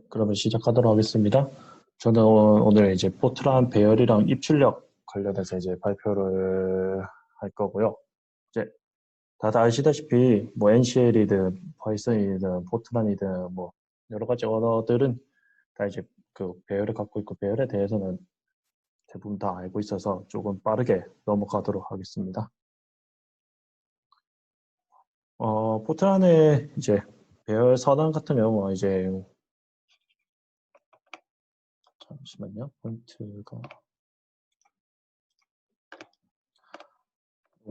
그러면 시작하도록 하겠습니다. 저는 오늘 이제 포트란 배열이랑 입출력 관련해서 이제 발표를 할 거고요. 이제 다들 아시다시피 뭐 NCL이든 파이썬이든 포트란이든 뭐 여러 가지 언어들은 다 이제 그 배열을 갖고 있고 배열에 대해서는 대부분 다 알고 있어서 조금 빠르게 넘어가도록 하겠습니다. 포트란의 이제 배열 선언 같은 경우는 이제 잠시만요. 포인트가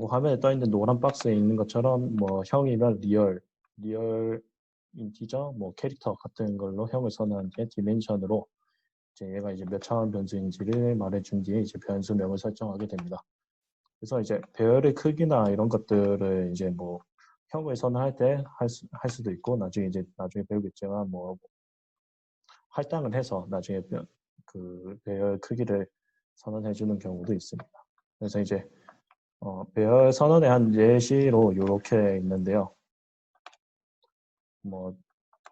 화면에 떠 있는 노란 박스에 있는 것처럼 뭐 형이면 리얼 인티저, 뭐 캐릭터 같은 걸로 형을 선언한 뒤에 디멘션으로 이제 얘가 이제 몇 차원 변수인지를 말해준 뒤에 이제 변수명을 설정하게 됩니다. 그래서 이제 배열의 크기나 이런 것들을 이제 뭐 형을 선언할 때 할 수도 있고 나중에 배우겠지만 뭐 할당을 해서 나중에 그 배열 크기를 선언해 주는 경우도 있습니다. 그래서 이제 배열 선언의 한 예시로 이렇게 있는데요. 뭐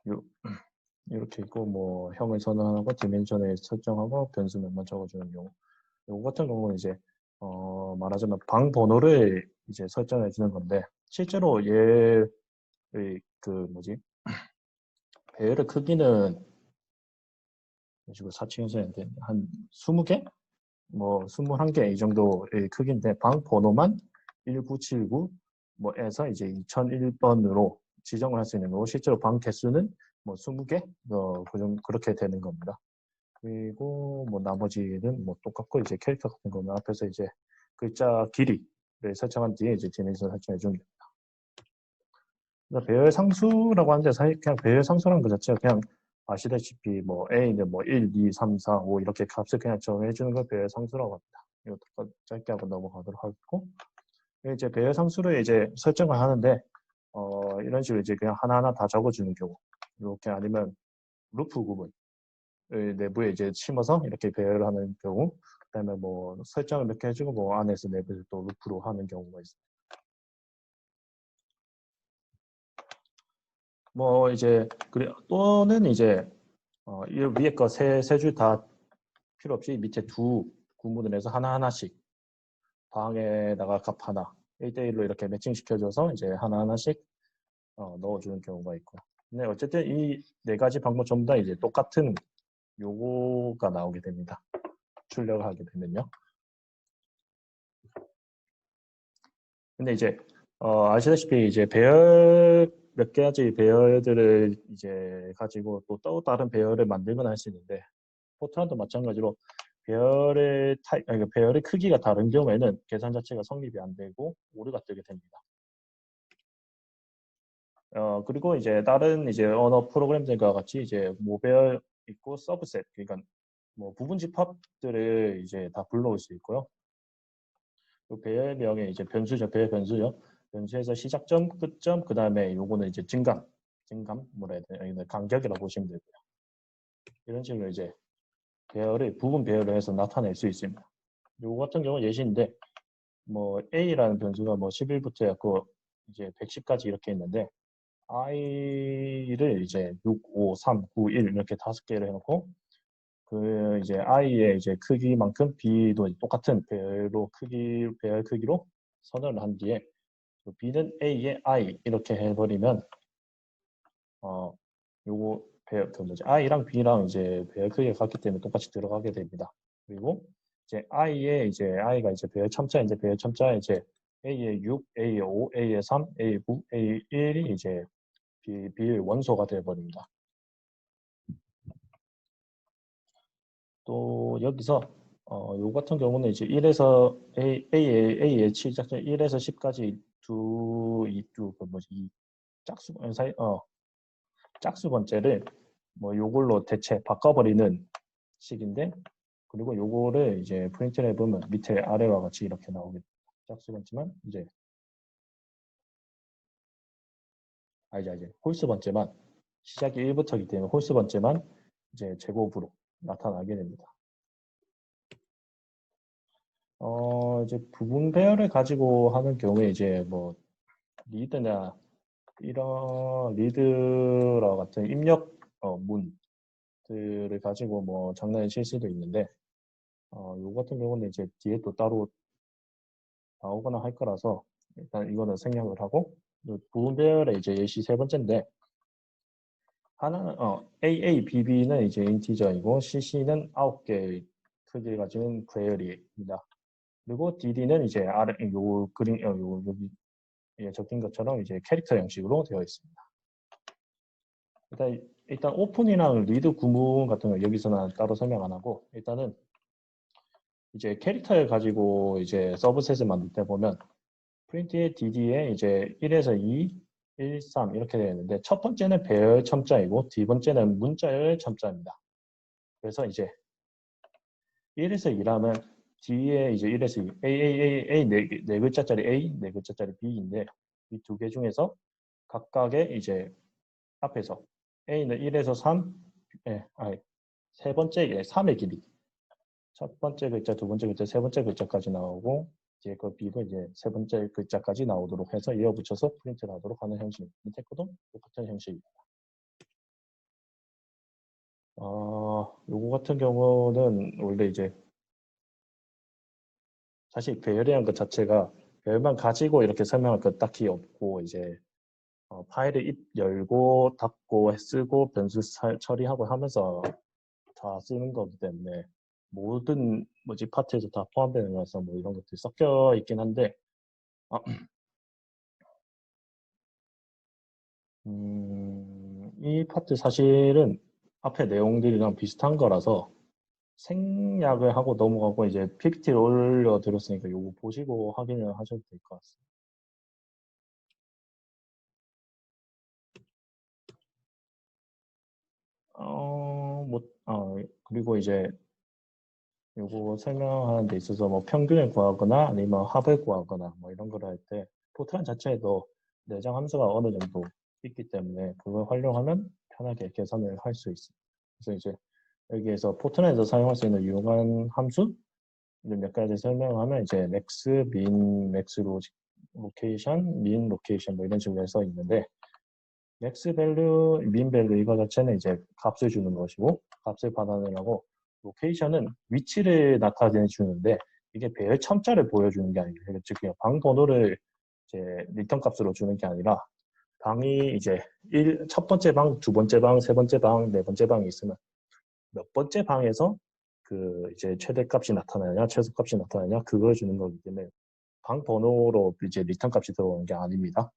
요, 이렇게 있고 뭐 형을 선언하고 디멘션을 설정하고 변수명만 적어주는 경우. 요 같은 경우는 이제 말하자면 방 번호를 이제 설정해 주는 건데 실제로 얘의 그 뭐지 배열의 크기는 지금 4층에서 한 20개? 뭐 21개 이 정도의 크기인데 방 번호만 1979 뭐에서 이제 2001번으로 지정을 할 수 있는 거고 실제로 방 개수는 뭐 20개 그렇게 되는 겁니다. 그리고 뭐 나머지는 뭐 똑같고 이제 캐릭터 같은 거는 앞에서 이제 글자 길이를 설정한 뒤에 이제 디멘션 설정해 줍니다. 그러니까 배열 상수라고 하는데 사실 그냥 배열 상수라는 것 자체가 그냥 아시다시피 뭐 A는 뭐 1, 2, 3, 4, 5 이렇게 값을 그냥 정해 주는 걸 배열 상수라고 합니다. 이것도 짧게 한번 넘어가도록 하겠고 이제 배열 상수를 이제 설정을 하는데 이런 식으로 이제 그냥 하나하나 다 적어주는 경우 이렇게 아니면 루프 구문 내부에 이제 심어서 이렇게 배열을 하는 경우 그다음에 뭐 설정을 몇 개 해주고 뭐 안에서 내부에서 또 루프로 하는 경우가 있습니다. 뭐 이제 그래 또는 이제 이 위에 거 세 줄 다 필요 없이 밑에 두 구문을 해서 하나하나씩 방에다가 값 하나 1대1로 이렇게 매칭시켜줘서 이제 하나하나씩 넣어주는 경우가 있고 근데 어쨌든 이 네 가지 방법 전부 다 이제 똑같은 요거가 나오게 됩니다. 출력을 하게 되면요. 근데 이제 아시다시피 이제 배열 몇 가지 배열들을 이제 가지고 또 다른 배열을 만들거나 할 수 있는데 포트란도 마찬가지로 배열의 크기가 다른 경우에는 계산 자체가 성립이 안 되고 오류가 뜨게 됩니다. 그리고 이제 다른 이제 언어 프로그램들과 같이 이제 모배열 있고 서브셋 그러니까 뭐 부분 집합들을 이제 다 불러올 수 있고요. 그 배열명에 이제 배열 변수죠. 변수에서 시작점, 끝점, 그 다음에 요거는 이제 뭐라 해야 되나, 간격이라고 보시면 되고요. 이런 식으로 이제 부분 배열을 해서 나타낼 수 있습니다. 요거 같은 경우는 예시인데, 뭐 A라는 변수가 뭐 11부터 해갖고 이제 110까지 이렇게 있는데, i를 이제 6, 5, 3, 9, 1 이렇게 5개를 해놓고, 그 이제 i의 이제 크기만큼 b도 똑같은 배열 크기로 선언을 한 뒤에 그 b는 a의 i 이렇게 해버리면 요거 그 뭐지 i랑 b랑 이제 배열 크기가 같기 때문에 똑같이 들어가게 됩니다. 그리고 이제 i가 이제 배열 첨자 이제 배열 첨자에 이제 a의 6, a의 5, a의 3, a의 9, a의 1이 이제 b의 원소가 되어버립니다. 또 여기서 요 같은 경우는 이제 1에서 A의 시작점 1에서 10까지 그 뭐지 이 짝수 사이 짝수 번째를 뭐 요걸로 대체 바꿔버리는 식인데 그리고 요거를 이제 프린트를 해보면 밑에 아래와 같이 이렇게 나오게 됩니다. 짝수 번째만 이제 이제 홀수 번째만 시작이 1부터이기 때문에 홀수 번째만 이제 제곱으로 나타나게 됩니다. 이제 부분 배열을 가지고 하는 경우에 이제 뭐 리드나 이런 리드라 같은 입력 문 것들을 가지고 뭐 장난을 칠 수도 있는데 요 같은 경우는 이제 뒤에 또 따로 나오거나 할 거라서 일단 이거는 생략을 하고 부분별의 이제 예시 세 번째인데 하나는 AA, BB는 이제 인티저이고 CC는 9개의 크기를 가지는 배열이입니다. 그리고 DD는 이제 아래 요 그림 요 여기 적힌 것처럼 이제 캐릭터 형식으로 되어 있습니다. 일단 오픈이랑 리드 구문 같은 거 여기서는 따로 설명 안 하고 일단은 이제 캐릭터를 가지고 이제 서브셋을 만들 때 보면 프린트의 DD에 이제 1에서 2, 1, 3 이렇게 되어 있는데 첫 번째는 배열 첨자이고 두 번째는 문자열 첨자입니다. 그래서 이제 1에서 2라면 뒤에 이제 1에서 2, A 네 글자짜리 A, 네 글자짜리 B인데 이 두 개 중에서 각각의 이제 앞에서 A는 1에서 3, 세 번째 3의 길이. 첫 번째 글자, 두 번째 글자, 세 번째 글자까지 나오고 뒤에 그 B도 이제 세 번째 글자까지 나오도록 해서 이어붙여서 프린트를 하도록 하는 형식입니다. 밑에 거도 똑같은 형식입니다. 요거 같은 경우는 원래 이제 사실 배열이라는 것 자체가 배열만 가지고 이렇게 설명할 것 딱히 없고 이제 파일을 열고 닫고 쓰고 변수 처리하고 하면서 다 쓰는 거기 때문에 모든 뭐지 파트에서 다 포함되는 거라서 뭐 이런 것들이 섞여 있긴 한데 이 파트 사실은 앞에 내용들이랑 비슷한 거라서 생략을 하고 넘어가고 이제 PPT를 올려드렸으니까 이거 보시고 확인을 하셔도 될 것 같습니다. 그리고 이제 요거 설명하는 데 있어서 뭐 평균을 구하거나 아니면 합을 구하거나 뭐 이런 걸 할 때 포트란 자체에도 내장 함수가 어느 정도 있기 때문에 그걸 활용하면 편하게 계산을 할 수 있습니다. 그래서 이제 여기에서 포트란에서 사용할 수 있는 유용한 함수 몇 가지 설명하면 이제 max, min, max 로케이션, min 로케이션 뭐 이런 식으로 해서 있는데 max value, min value 이거 자체는 이제 값을 주는 것이고 값을 받아내라고 로케이션은 위치를 나타내 주는데 이게 배열 첨자를 보여주는 게 아니에요. 즉 그냥 방 번호를 이제 리턴 값으로 주는 게 아니라 방이 이제 첫 번째 방, 두 번째 방, 세 번째 방, 네 번째 방이 있으면 몇 번째 방에서 그 이제 최대값이 나타나냐, 최소값이 나타나냐 그걸 주는 거기 때문에 방 번호로 이제 리턴 값이 들어오는 게 아닙니다.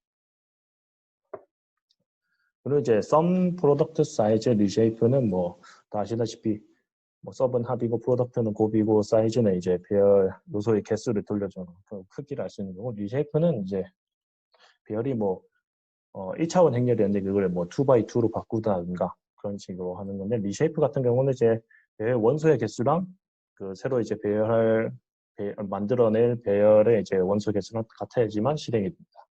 그리고 이제 sum product size reshape는 뭐 다 아시다시피 뭐 서브는 합이고 프로덕트는 곱이고 사이즈는 이제 배열 요소의 개수를 돌려주는 그 크기를 알 수 있는 거고 리쉐이프는 이제 배열이 뭐 1차원 행렬이었는데 그걸 뭐 2x2로 바꾸다든가 그런 식으로 하는 건데 리쉐이프 같은 경우는 이제 배열 원소의 개수랑 그 새로 이제 만들어낼 배열의 이제 원소 개수랑 같아야지만 실행이 됩니다.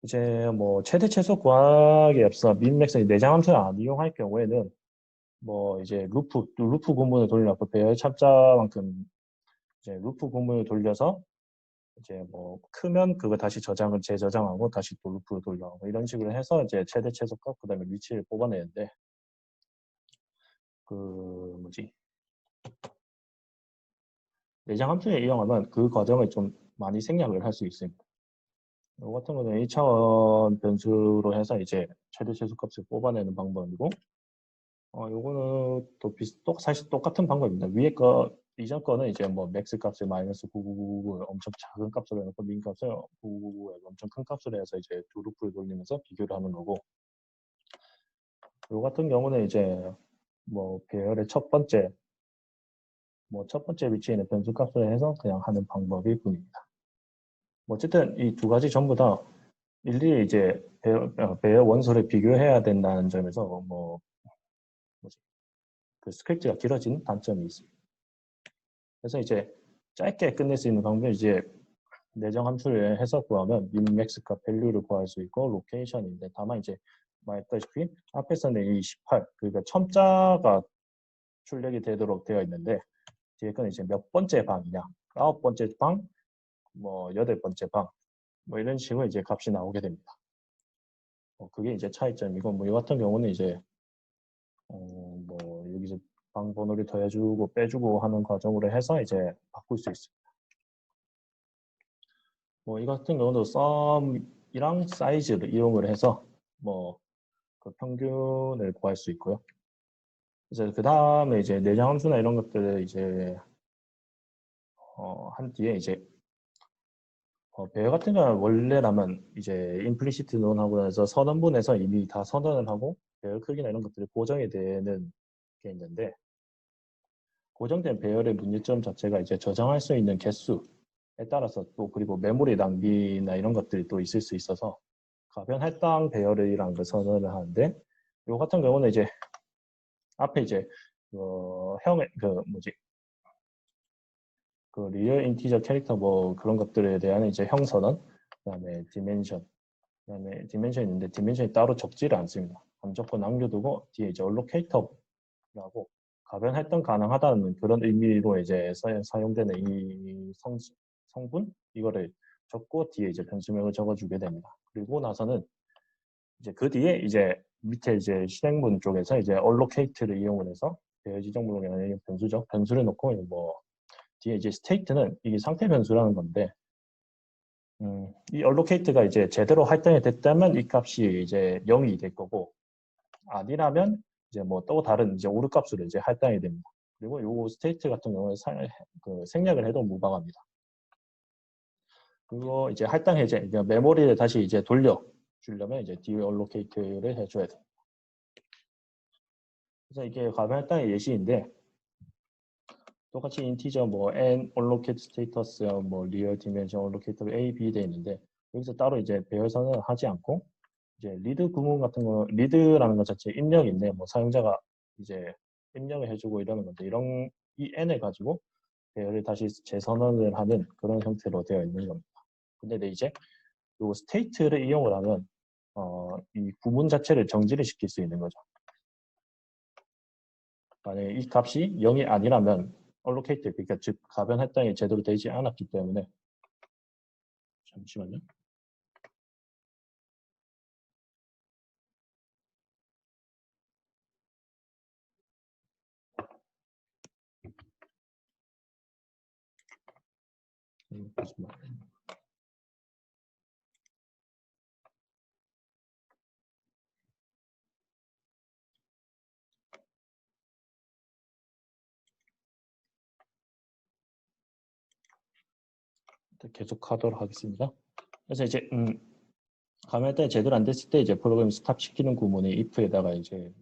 이제 뭐 최대 최소 구하기에 앞서 민맥스 내장 함수를 안 이용할 경우에는 뭐 이제 루프 구문을 돌려놓고 배열 찹자만큼 이제 루프 구문을 돌려서 이제 뭐 크면 그거 다시 재저장하고 다시 또 루프로 돌려가고 이런 식으로 해서 이제 최대 최소값 그다음에 위치를 뽑아내는데 그 뭐지 내장 함수를 이용하면 그 과정을 좀 많이 생략을 할 수 있습니다. 이 같은 거는 1차원 변수로 해서 이제 최대 최소값을 뽑아내는 방법이고 요거는 사실 똑같은 방법입니다. 위에 거, 이전 거는 이제 뭐 맥스 값을 마이너스 9999 엄청 작은 값으로 해놓고 민 값을 9999에 엄청 큰 값으로 해서 이제 두 루프를 돌리면서 비교를 하는 거고 요 같은 경우는 이제 뭐 배열의 첫 번째 위치에 있는 변수 값을 해서 그냥 하는 방법일 뿐입니다. 뭐 어쨌든 이 두 가지 전부 다 일일이 이제 배열 원소를 비교해야 된다는 점에서 그 스크립트가 길어지는 단점이 있습니다. 그래서 이제 짧게 끝낼 수 있는 방법은 이제 내정 함수를 해서 구하면 min, 값 밸류를 구할 수 있고 로케이션인데 다만 이제 말했다시피 앞에서는 이 18 그러니까 첨자가 출력이 되도록 되어 있는데 뒤에 건 이제 몇 번째 방이냐 9번째 방, 뭐 8번째 방 뭐 이런 식으로 이제 값이 나오게 됩니다. 그게 이제 차이점이고, 뭐 이 같은 경우는 이제 뭐 여기서 방 번호를 더해주고 빼주고 하는 과정으로 해서 이제 바꿀 수 있습니다. 뭐 이 같은 경우도 썸이랑 사이즈를 이용을 해서 뭐 그 평균을 구할 수 있고요. 이제 그 다음에 이제 내장 함수나 이런 것들을 이제 한 뒤에 이제 배열 같은 경우는 원래라면 이제 임플리시트 논하고 해서 선언문에서 이미 다 선언을 하고 배열 크기나 이런 것들이 고정이 되는 게 있는데, 고정된 배열의 문제점 자체가 이제 저장할 수 있는 개수에 따라서 또 그리고 메모리 낭비나 이런 것들이 또 있을 수 있어서 가변 할당 배열이라는 걸 선언을 하는데, 이 같은 경우는 이제 앞에 이제 형의 그 리얼 인티저 캐릭터 뭐 그런 것들에 대한 이제 형 선언, 그다음에 디멘션, 그다음에 디멘션이 있는데 디멘션이 따로 적지를 않습니다. 무조건 남겨두고 뒤에 이제 얼로케이터라고 가변 할당 가능하다는 그런 의미로 이제 사용되는 이 성분 이거를 적고 뒤에 이제 변수명을 적어주게 됩니다. 그리고 나서는 이제 그 뒤에 이제 밑에 이제 실행문 쪽에서 이제 allocate를 이용을 해서 배열 지정문이 아니라 변수죠. 변수를 놓고 뭐 뒤에 이제 state는 이게 상태 변수라는 건데, 이 allocate가 이제 제대로 할당이 됐다면 이 값이 이제 0이 될 거고, 아니라면 이제 뭐 또 다른 이제 오류 값으로 이제 할당이 됩니다. 그리고 요 state 같은 경우는 생략을 해도 무방합니다. 그리고 이제 할당 해제, 메모리를 다시 이제 돌려 주려면 이제 deallocate를 해줘야 돼요. 그래서 이게 가변 할당의 예시인데, 똑같이 인티저 뭐 n allocate status 뭐 real dimension allocate a, b 돼 있는데, 여기서 따로 이제 배열선을 하지 않고 이제 리드 구문 같은 거, 리드라는 것 자체 입력인데 뭐 사용자가 이제 입력을 해주고 이러는 건데, 이런 이 n을 가지고 배열을 다시 재선언을 하는 그런 형태로 되어 있는 겁니다. 근데 이제 요 state를 이용을 하면 이 구문 자체를 정지를 시킬 수 있는 거죠. 만약에 이 값이 0이 아니라면 allocate, 그러니까 즉 가변 할당이 제대로 되지 않았기 때문에, 잠시만요. 계속 하도록 하겠습니다. 그래서 이제 가변 할당이 제대로 안 됐을 때 이제 프로그램 스탑 시키는 구문이 if에다가 이제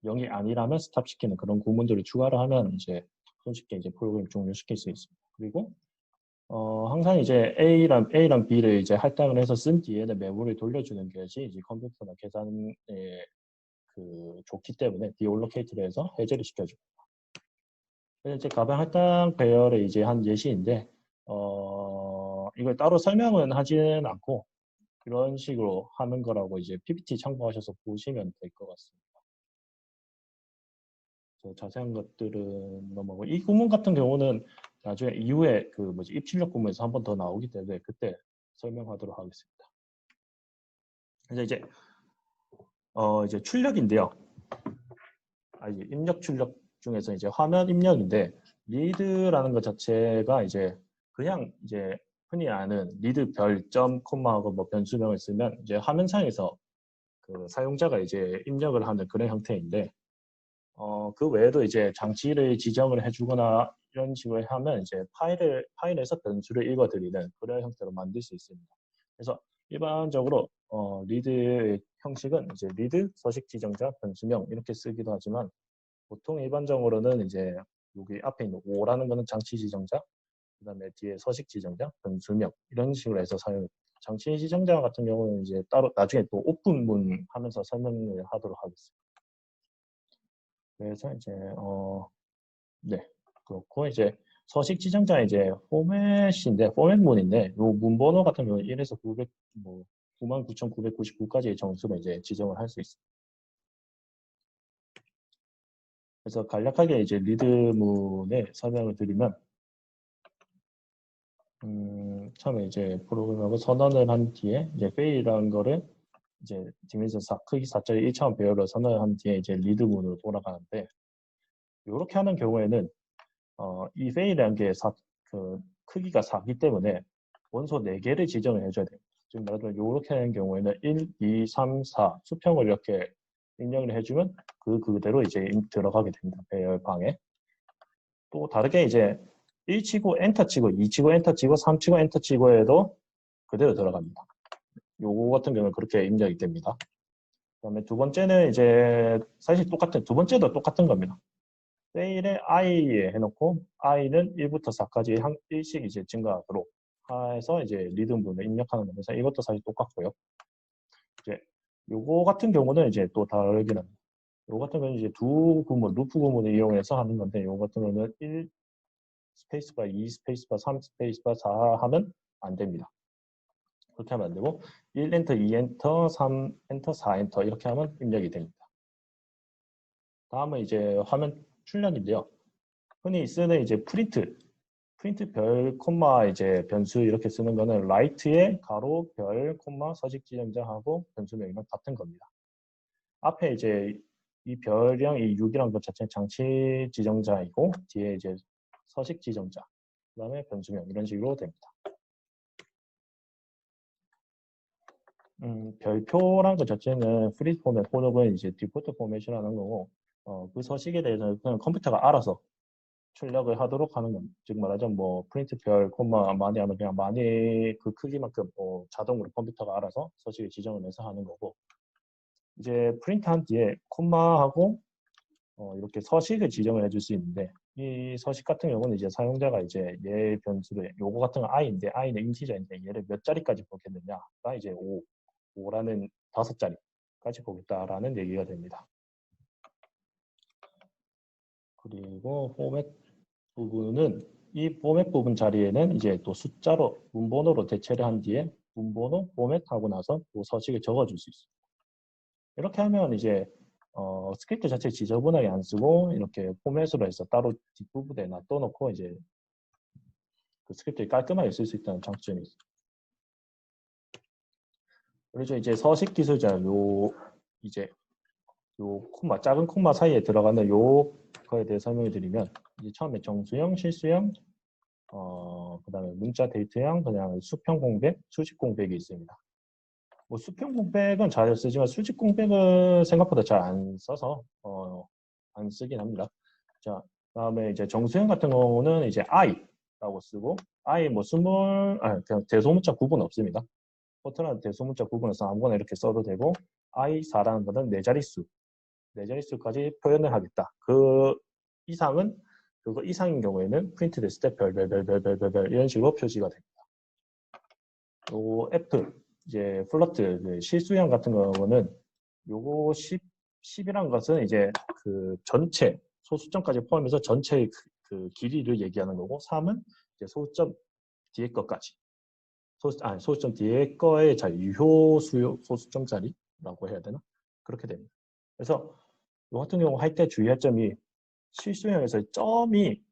0이 아니라면 스탑 시키는 그런 구문들을 추가를 하면 이제 손쉽게 이제 프로그램 종료시킬 수 있습니다. 그리고 항상 이제 A랑 B를 이제 할당을 해서 쓴 뒤에는 메모리를 돌려주는 것이 이제 컴퓨터나 계산에 좋기 때문에 디올로케이트를 해서 해제를 시켜줍니다. 그래서 이제 가변 할당 배열의 이제 한 예시인데, 이걸 따로 설명은 하지는 않고 이런 식으로 하는 거라고 이제 PPT 참고하셔서 보시면 될 것 같습니다. 자세한 것들은 넘어가고, 이 구문 같은 경우는 나중에 이후에 입출력 구문에서 한 번 더 나오기 때문에 그때 설명하도록 하겠습니다. 그래서 이제 출력인데요. 이제 입력 출력 중에서 이제 화면 입력인데, 리드라는 것 자체가 이제 그냥 이제 흔히 아는 리드 별점 콤마하고 뭐 변수명을 쓰면 이제 화면상에서 그 사용자가 이제 입력을 하는 그런 형태인데, 그 외에도 이제 장치를 지정을 해주거나 이런 식으로 하면 이제 파일에서 변수를 읽어드리는 그런 형태로 만들 수 있습니다. 그래서 일반적으로 리드의 형식은 이제 리드, 서식 지정자, 변수명 이렇게 쓰기도 하지만, 보통 일반적으로는 이제 여기 앞에 있는 O라는 거는 장치 지정자, 그다음에 뒤에 서식 지정자, 변수명 이런 식으로 해서 사용합니다. 장치 지정자 같은 경우는 이제 따로 나중에 또 오픈문 하면서 설명을 하도록 하겠습니다. 그래서 이제 네, 그렇고 이제 서식 지정자 이제 포맷인데 포맷문인데 요 문번호 같은 경우는 1에서 900 뭐 99,999까지의 정수로 이제 지정을 할 수 있습니다. 그래서 간략하게 이제 리드문의 설명을 드리면, 처음에 이제 프로그램하고 선언을 한 뒤에 이제 fail이라는 거를 이제 디멘션 4 크기 4짜리 1차원 배열을 선언한 뒤에 이제 리드문으로 돌아가는데 이렇게 하는 경우에는 이 페이라는 게 크기가 4기 때문에 원소 4개를 지정을 해줘야 돼요. 지금 말하자면 이렇게 하는 경우에는 1, 2, 3, 4 수평을 이렇게 입력을 해주면 그대로 이제 들어가게 됩니다. 배열방에. 또 다르게 이제 1 치고 엔터 치고 2 치고 엔터 치고 3 치고 엔터 치고 해도 그대로 들어갑니다. 요거 같은 경우는 그렇게 입력이 됩니다. 그다음에 두 번째는 이제 사실 두 번째도 똑같은 겁니다. 세일에 i에 해놓고 i는 1부터 4까지 한 1씩 이제 증가하도록 해서 이제 리듬분을 입력하는 거면서 이것도 사실 똑같고요. 이제 요거 같은 경우는 이제 또 다르긴 합니다. 요거 같은 경우는 이제 두 구문, 루프 구문을 이용해서 하는 건데 요거 같은 경우는 1 스페이스바, 2 스페이스바, 3 스페이스바, 4 하면 안 됩니다. 그렇게 하면 안 되고 1엔터, 2엔터, 3엔터, 4엔터 이렇게 하면 입력이 됩니다. 다음은 이제 화면 출력인데요. 흔히 쓰는 이제 프린트 별, 콤마 이제 변수 이렇게 쓰는 거는 라이트에 가로, 별, 콤마, 서식 지정자하고 변수명이랑 같은 겁니다. 앞에 이제 이 별이랑 이 6이랑 것 자체는 장치 지정자이고 뒤에 이제 서식 지정자, 그 다음에 변수명 이런 식으로 됩니다. 별표란 것 자체는 프리 포맷 혹은 이제 디폴트 포맷이라는 거고 그 서식에 대해서는 그냥 컴퓨터가 알아서 출력을 하도록 하는 겁니다. 즉 말하자면 뭐 프린트 별 콤마 많이 하면 그냥 많이 그 크기만큼 자동으로 컴퓨터가 알아서 서식을 지정을 해서 하는 거고 이제 프린트한 뒤에 콤마하고 이렇게 서식을 지정을 해줄 수 있는데 이 서식 같은 경우는 이제 사용자가 이제 얘 변수를 요거 같은 건 i인데 i는 인티저인데 얘를 몇 자리까지 보겠느냐가 이제 5라는 5자리까지 보겠다라는 얘기가 됩니다. 그리고 포맷 부분은 이 포맷 부분 자리에는 이제 또 숫자로 문번호로 대체를 한 뒤에 문번호 포맷하고 나서 또 서식을 적어줄 수 있습니다. 이렇게 하면 이제 스크립트 자체 지저분하게 안 쓰고 이렇게 포맷으로 해서 따로 뒷부분에 놔둬놓고 이제 그 스크립트를 깔끔하게 쓸 수 있다는 장점이 있습니다. 그래서 이제 서식 기술자 이제 콤마 작은 콤마 사이에 들어가는 거에 대해 설명을 드리면 이제 처음에 정수형, 실수형, 그다음에 문자 데이터형, 그냥 수평 공백, 수직 공백이 있습니다. 뭐 수평 공백은 잘 쓰지만 수직 공백은 생각보다 잘 안 써서 안 쓰긴 합니다. 자, 그다음에 이제 정수형 같은 경우는 이제 i라고 쓰고 i 뭐 그냥 대소문자 구분 없습니다. 포트라는 대소문자 구분해서 아무거나 이렇게 써도 되고 i4라는 것은 네 자릿수까지 표현을 하겠다. 그거 이상인 경우에는 프린트 됐을 때 별별별별별별 이런 식으로 표시가 됩니다. 요 F 이제 플러트 실수형 같은 경우는 요거 10이란 것은 이제 그 전체 소수점까지 포함해서 전체의 그 길이를 얘기하는 거고 3은 이제 소수점 뒤에 것까지 소수점 뒤에 거의 유효 소수점 자리라고 해야 되나? 그렇게 됩니다. 그래서 이 같은 경우 할 때 주의할 점이 실수형에서 점이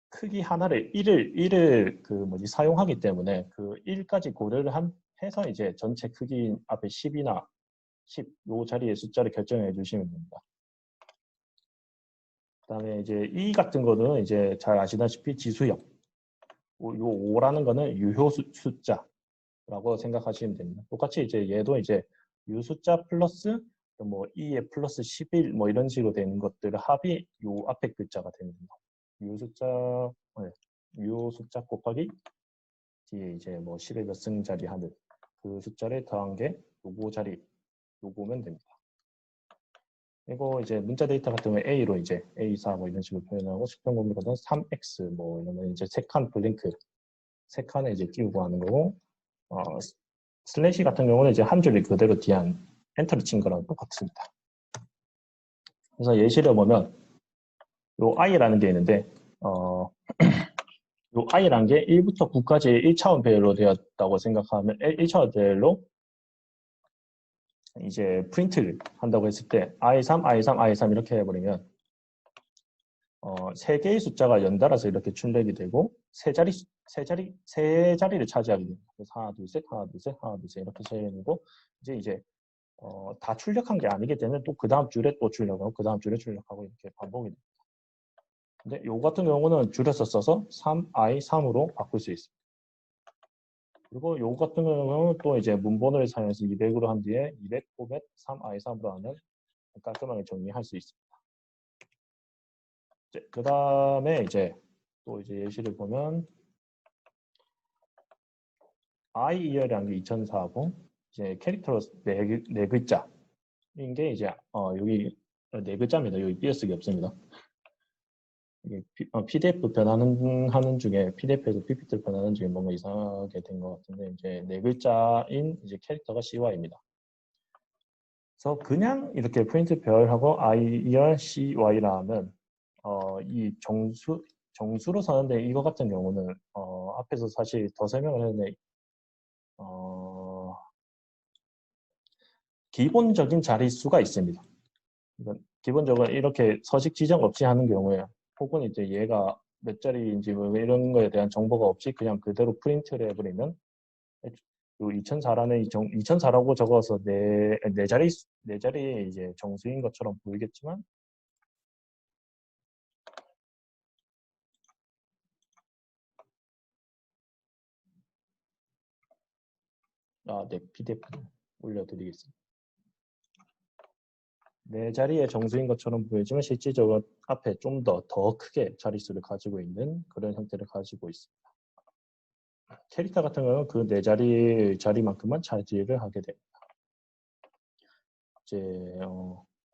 크기 하나를 1을 사용하기 때문에 그 1까지 고려를 해서 이제 전체 크기 앞에 10이나 10, 요 자리의 숫자를 결정해 주시면 됩니다. 그 다음에 이제 이 같은 거는 이제 잘 아시다시피 지수형. 요 5라는 거는 유효 숫자라고 생각하시면 됩니다. 똑같이 이제 얘도 이제 유숫자 플러스 뭐 2에 플러스 11 뭐 이런 식으로 되는 것들을 합이 요 앞에 글자가 됩니다. 유효 숫자 곱하기 뒤에 이제 뭐 10의 몇 승자리 하는 그 숫자를 더한 게 요거면 됩니다. 그리고 이제 문자 데이터 같은 경우에 A로 이제 A4 뭐 이런 식으로 표현하고 수평 공백은 3X 뭐 이러면 이제 3칸 블링크 3칸에 이제 띄우고 하는 거고 슬래시 같은 경우는 이제 한 줄이 그대로 뒤에 엔터를 친 거랑 똑같습니다. 그래서 예시를 보면 요 i라는 게 있는데 요 i라는 게 1부터 9까지 1차원 배열로 되었다고 생각하면 1차원 배열로 이제 프린트를 한다고 했을 때 i3, i3, i3 이렇게 해버리면 세 개의 숫자가 연달아서 이렇게 출력이 되고 세 자리를 차지하게 됩니다. 그래서 하나, 둘, 셋, 하나, 둘, 셋, 하나, 둘, 셋 이렇게 되고 이제 다 출력한 게 아니기 때문에 또 그 다음 줄에 또 출력하고 그 다음 줄에 출력하고 이렇게 반복이 됩니다. 근데 요 같은 경우는 줄여서 써서 3i3으로 바꿀 수 있습니다. 그리고 요 같은 경우는 또 이제 문번호를 사용해서 200으로 한 뒤에 200 곱에 3i3으로 하면 깔끔하게 정리할 수 있습니다. 그 다음에 이제 또 이제 예시를 보면 i2열이라는 게 2004고 이제 캐릭터로 네 글자인 게 이제 여기 네 글자입니다. 여기 띄어쓰기 없습니다. 이게 PDF 변환하는 중에 PDF에서 PPT를 변환하는 중에 뭔가 이상하게 된 것 같은데 이제 네 글자인 이제 캐릭터가 CY입니다. 그래서 그냥 이렇게 프린트 별하고 IER CY라 하면 이 정수로 사는데 이거 같은 경우는 앞에서 사실 더 설명을 했는데 기본적인 자릿수가 있습니다. 기본적으로 이렇게 서식 지정 없이 하는 경우에 혹은 이제 얘가 몇 자리인지 뭐 이런 거에 대한 정보가 없이 그냥 그대로 프린트를 해버리면 요 2004라는 2004라고 적어서 네 자리의 이제 정수인 것처럼 보이겠지만 네, PDF 올려드리겠습니다. 네 자리의 정수인 것처럼 보이지만 실질적으로 앞에 좀 더 크게 자릿수를 가지고 있는 그런 형태를 가지고 있습니다. 캐릭터 같은 경우는 그 네 자리만큼만 차지를 하게 됩니다. 이제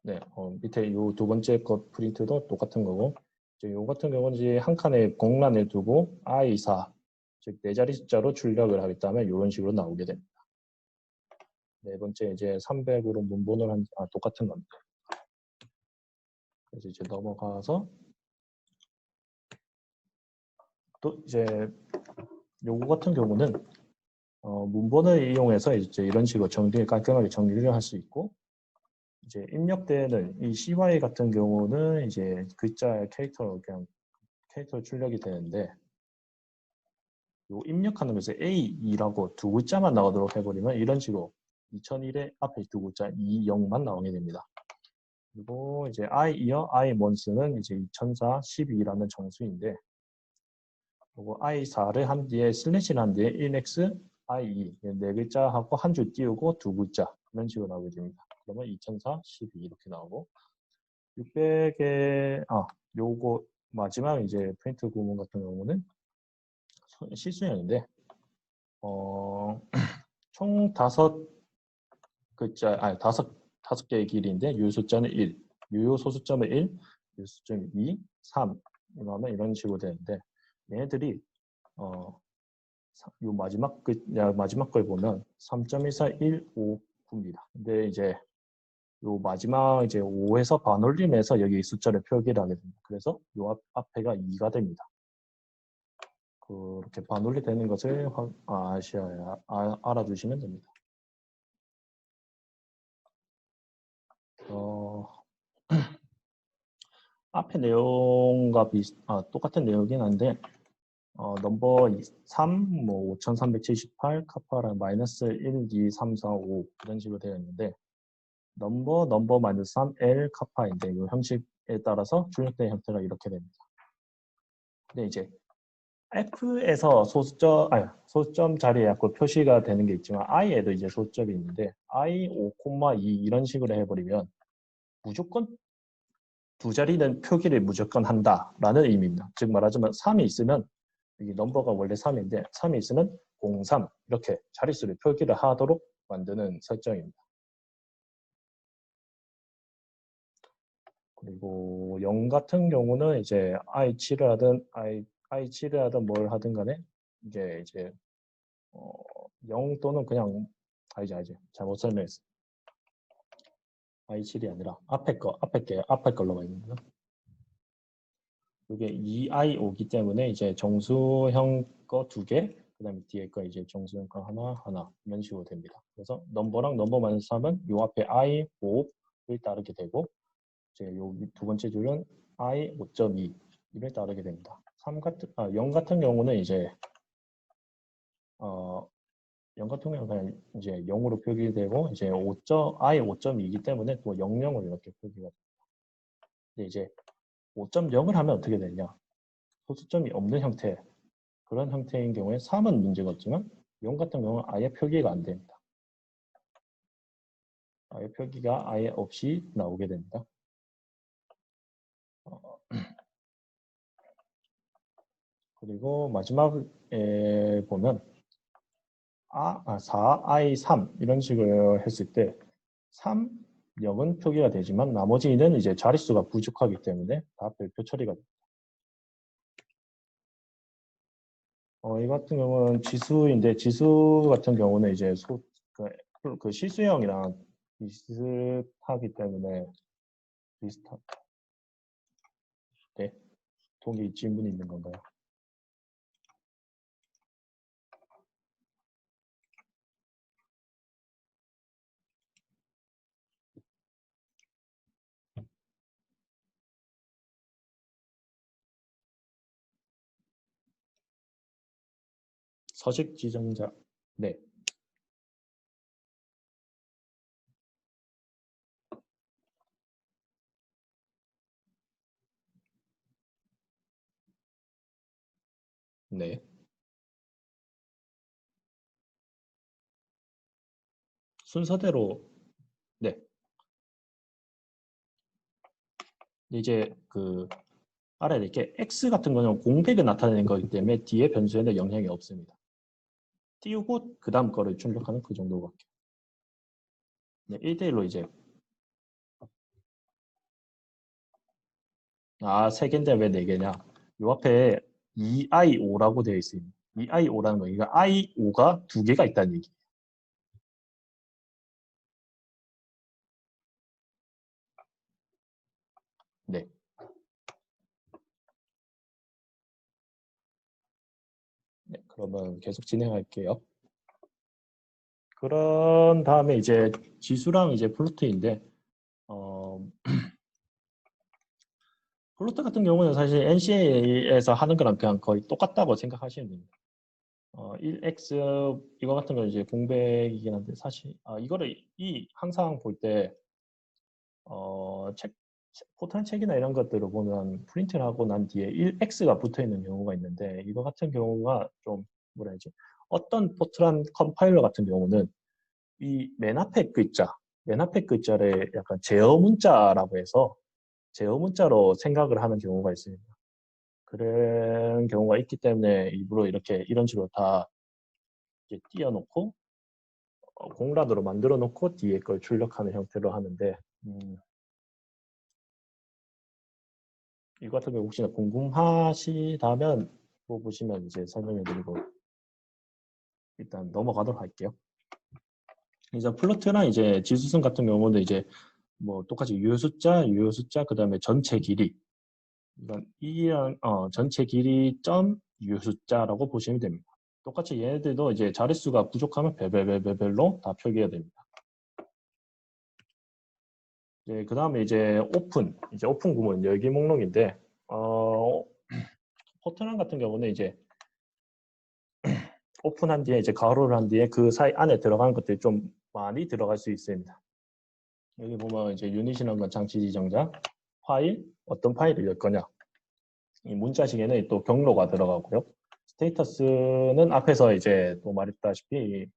네, 밑에 이 두 번째 것 프린트도 똑같은 거고 이제 요 같은 경우는 이제 한 칸에 공란을 두고 I4 즉 네 자리 숫자로 출력을 하겠다면 이런 식으로 나오게 됩니다. 네 번째 이제 300으로 문본을 똑같은 겁니다. 그래서 이제 넘어가서 또 이제 요거 같은 경우는 문본을 이용해서 이제 이런 식으로 깔끔하게 정리를 할 수 있고 이제 입력되는 이 CY 같은 경우는 이제 글자의 캐릭터로 그냥 캐릭터 출력이 되는데 요 입력하는 것에 A2라고 두 글자만 나오도록 해버리면 이런 식으로 2001에 앞에 두 글자 20만 나오게 됩니다. 그리고 이제 I2어 I month는 이제 2004 12라는 정수인데 그리고 I4를 한 뒤에 슬래시를 한 뒤에 1x I2 네 글자하고 한 줄 띄우고 두 글자 이런 식으로 나오게 됩니다. 그러면 2004 12 이렇게 나오고 600에 요거 마지막 이제 프린트 구문 같은 경우는 실수였는데 총 다섯 개의 길이인데 유효소자는 1, 유효소수점은 1, 유효소수점이 2, 3 이러면 이런 식으로 되는데 얘네들이 요 마지막 걸 보면 3.14159입니다. 근데 이제 요 마지막 이제 5에서 반올림해서 여기 숫자를 표기를 하게 됩니다. 그래서 요 앞에가 2가 됩니다. 그렇게 반올리 되는 것을 알아두시면 됩니다. 앞에 내용과 똑같은 내용이긴 한데 넘버 3, 뭐 5378, 카파랑 마이너스 1, 2, 3, 4, 5 이런 식으로 되어 있는데 넘버 마이너스 3, L, 카파인데 이 형식에 따라서 출력된 형태가 이렇게 됩니다. 근데 이제 F에서 소수점 자리에 약간 표시가 되는 게 있지만 I에도 이제 소수점이 있는데 I 5,2 이런 식으로 해버리면 무조건 두 자리는 표기를 무조건 한다라는 의미입니다. 즉 말하자면 3이 있으면 여기 넘버가 원래 3인데 3이 있으면 03 이렇게 자릿수를 표기를 하도록 만드는 설정입니다. 그리고 0 같은 경우는 이제 i7을 하든 i7을 하든 뭘 하든 간에 이제 0 또는 그냥 알지 잘못 설명했어. i7이 아니라 앞에 걸로 가 있는 거죠. 이게 2i5기 때문에 이제 정수형 거 2개, 그 다음에 뒤에 거 이제 정수형 거 하나 이런 식으로 됩니다. 그래서 넘버랑 넘버 마이너스 3은 요 앞에 i5를 따르게 되고 이제 요 두 번째 줄은 i5.2를 따르게 됩니다. 0 같은 경우는 이제 0 같은 경우는 그냥 이제 0으로 표기되고 이제 5점 i 5.2이기 때문에 또 00을 이렇게 표기가 됩니다. 근데 이제 5.0을 하면 어떻게 되냐? 소수점이 없는 형태 그런 형태인 경우에 3은 문제가 없지만 0 같은 경우는 아예 표기가 안 됩니다. 아예 표기가 아예 없이 나오게 됩니다. 그리고 마지막에 보면 4, i 3 이런 식으로 했을 때 3, 0은 표기가 되지만 나머지는 이제 자릿수가 부족하기 때문에 다 별표 처리가 됩니다. 이 같은 경우는 지수인데 지수 같은 경우는 이제 그 실수형이랑 비슷하기 때문에 비슷한 네, 동의 질문이 있는 건가요? 서식 지정자 네, 네. 순서대로 네. 이제 그 알아야 될 게 x 같은 거는 공백을 나타내는 거기 때문에 뒤에 변수에는 영향이 없습니다. 띄우고 그 다음 거를 출력하는 그 정도밖에. 네, 1대1로 이제 세 개인데 왜 네 개냐? 요 앞에 2i5라고 되어 있습니다. 2i5라는 거, 이거 i5가 두 개가 있다는 얘기. 네. 네, 그러면 계속 진행할게요. 그런 다음에 이제 지수랑 이제 플로트인데, 플로트 같은 경우는 사실 NCA에서 하는 거랑 그냥 거의 똑같다고 생각하시면 됩니다. 1x 이거 같은 건 이제 공백이긴 한데 사실 이거를 항상 볼 때 포털 책이나 이런 것들을 보면 프린트를 하고 난 뒤에 1x가 붙어 있는 경우가 있는데 이거 같은 경우가 좀 뭐라 해야지 어떤 포트란 컴파일러 같은 경우는 이 맨 앞에 글자를 약간 제어 문자라고 해서 제어 문자로 생각을 하는 경우가 있습니다. 그런 경우가 있기 때문에 일부러 이렇게 이런 식으로 다 띄워놓고 공란으로 만들어 놓고 뒤에 걸 출력하는 형태로 하는데 이거 같은 경우 혹시나 궁금하시다면 보시면 이제 설명해 드리고 일단 넘어가도록 할게요. 이제 플로트랑 이제 지수승 같은 경우는 이제 뭐 똑같이 유효숫자 그다음에 전체 길이 이런 전체 길이 점 유효숫자라고 보시면 됩니다. 똑같이 얘네들도 이제 자릿수가 부족하면 별별별별로 다 표기해야 됩니다. 네, 그 다음에 이제 오픈 구문 열기 목록인데 포트란 같은 경우는 이제 오픈한 뒤에 이제 가로를 한 뒤에 그 사이 안에 들어가는 것들이 좀 많이 들어갈 수 있습니다. 여기 보면 이제 유닛이라는 건 장치 지정자, 파일, 어떤 파일을 열 거냐. 이 문자식에는 또 경로가 들어가고요. 스테이터스는 앞에서 이제 또 말했다시피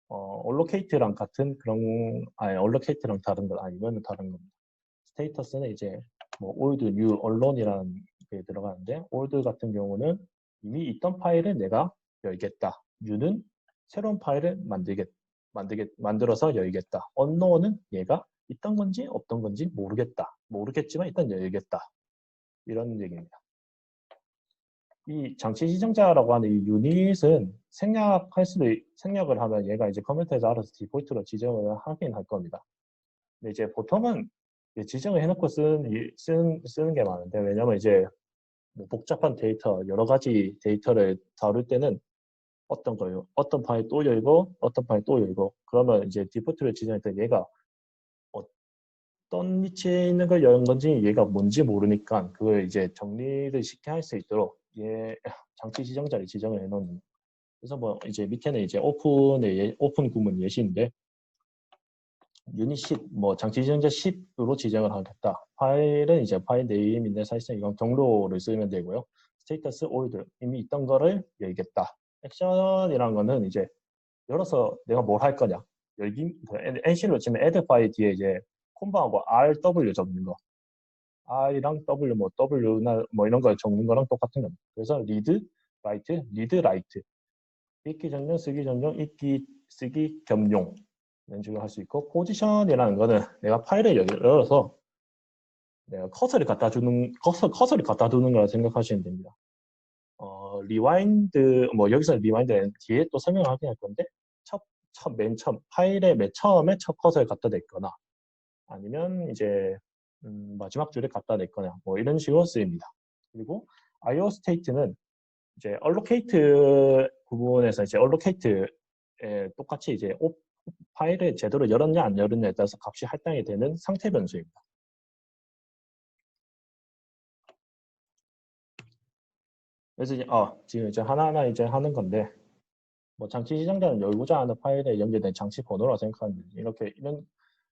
얼로케이트랑 같은 그런 얼로케이트랑 다른 건 아니면 다른 겁니다. 스테이터스는 이제 뭐 old, new, alon이라는 게 들어가는데 old 같은 경우는 이미 있던 파일을 내가 열겠다. new는 새로운 파일을 만들어서 열겠다. unknown은 얘가 있던 건지 없던 건지 모르겠다. 모르겠지만 일단 열겠다. 이런 얘기입니다. 이 장치 지정자라고 하는 이 유닛은 생략을 하면 얘가 이제 컴퓨터에서 알아서 디폴트로 지정을 하긴 할 겁니다. 근데 이제 보통은 지정을 해놓고 쓰는 게 많은데 왜냐면 이제 뭐 복잡한 데이터 여러 가지 데이터를 다룰 때는 어떤 파일 또 열고 어떤 파일 또 열고 그러면 이제 디폴트를 지정할 때 얘가 어떤 위치에 있는 걸 여는 건지 얘가 뭔지 모르니까 그걸 이제 정리를 쉽게 할 수 있도록 장치 지정자를 지정을 해놓는 그래서 뭐 이제 밑에는 이제 오픈 구문 예시인데 유닛 10, 뭐 장치 지정자 10으로 지정을 하겠다. 파일은 이제 파일 네임인데 사실상 이건 경로를 쓰면 되고요. 스테이터스 올드 이미 있던 거를 열겠다. 액션이란 거는 이제 열어서 내가 뭘 할 거냐. 열기 NC로 치면 add 파일 뒤에 이제 콤보하고 RW 적는 거. R이랑 W 뭐 W나 뭐 이런 걸 적는 거랑 똑같은 겁니다. 그래서 read, write. 읽기 전용, 쓰기 전용, 읽기, 쓰기 겸용 이런 식으로 할 수 있고 포지션이라는 거는 내가 파일을 열어서 내가 커서를 갖다 두는 거라 생각하시면 됩니다. 리와인드 뭐 여기서 리와인드 뒤에 또 설명하긴 할 건데 맨 처음 파일의 맨 처음에 첫 커서를 갖다 댔거나 아니면 이제 마지막 줄에 갖다 댔거나 뭐 이런 식으로 쓰입니다. 그리고 IO 스테이트는 이제 allocate 부분에서 이제 allocate에 똑같이 이제 파일을 제대로 열었냐 안 열었냐에 따라서 값이 할당이 되는 상태 변수입니다. 그래서 이제 지금 이제 하나하나 이제 하는 건데 뭐 장치 지정자는 열고자 하는 파일에 연결된 장치 번호라고 생각하면 이렇게 이런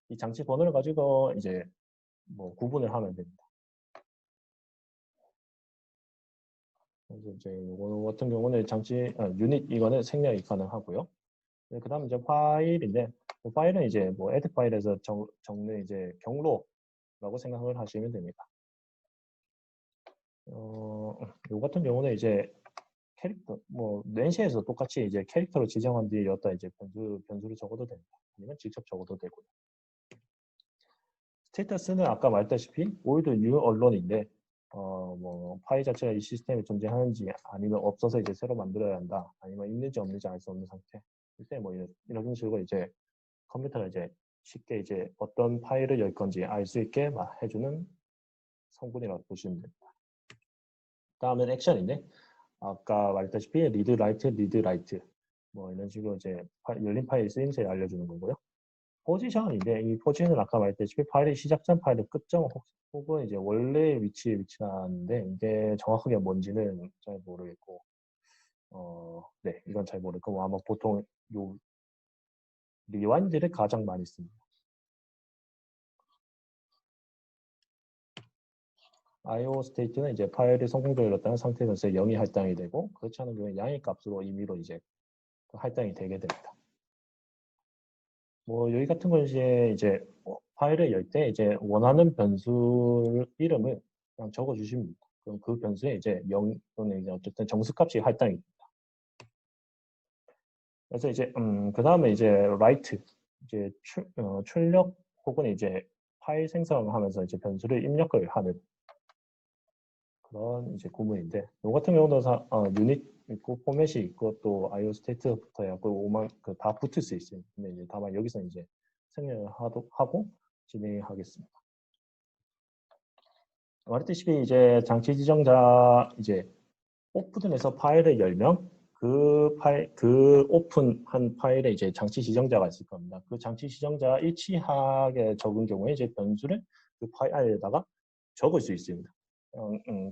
이 장치 번호를 가지고 이제 뭐 구분을 하면 됩니다. 그래서 이제 이거 같은 경우는 유닛 이거는 생략이 가능하고요. 그 다음 이제 파일인데 그 파일은 이제 뭐 add 파일에서 적는 이제 경로라고 생각을 하시면 됩니다. 요 같은 경우는 이제 캐릭터 뭐 낸시에서 똑같이 이제 캐릭터로 지정한 뒤에 여기다 이제 변수를 적어도 됩니다. 아니면 직접 적어도 되고요. 스테이터스는 아까 말했다시피 old new 언론인데 뭐 파일 자체가 이 시스템에 존재하는지 아니면 없어서 이제 새로 만들어야 한다. 아니면 있는지 없는지 알 수 없는 상태. 이때 뭐 이런 식으로 이제 컴퓨터가 이제 쉽게 이제 어떤 파일을 열 건지 알 수 있게 해주는 성분이라고 보시면 됩니다. 다음은 액션인데 아까 말했다시피 read, write 뭐 이런 식으로 이제 열린 파일 쓰임새를 알려주는 거고요. 포지션인데 이 포지션은 아까 말했다시피 파일의 시작점, 파일의 끝점 혹은 이제 원래 위치에 위치하는데 이게 정확하게 뭔지는 잘 모르겠고 네 이건 잘 모르겠고 아마 보통 요 리와인드를 가장 많이 씁니다. IO 스테이트는 이제 파일이 성공적으로 열렸다는 상태 변수에 0이 할당이 되고 그렇지 않은 경우에 양의 값으로 임의로 이제 할당이 되게 됩니다. 뭐 여기 같은 건 이제 파일을 열 때 이제 원하는 변수 이름을 그냥 적어주시면 됩니다. 그럼 그 변수에 이제 0 또는 이제 어쨌든 정수값이 할당이 됩니다. 그래서 이제 그 다음에 이제 write 이제 출력 혹은 이제 파일 생성하면서 이제 변수를 입력을 하는 그런 이제 구문인데 이 같은 경우도 유닛 있고 포맷이 있고 또 IO 스테이트부터 해갖고 다 붙을 수 있어요. 근데 이제 다만 여기서 이제 생략을 하고 진행하겠습니다. 말했다시피 이제 장치 지정자 이제 오픈에서 파일을 열면 그 오픈한 파일에 이제 장치 지정자가 있을 겁니다. 그 장치 지정자 일치하게 적은 경우에 이제 변수를 그 파일에다가 적을 수 있습니다.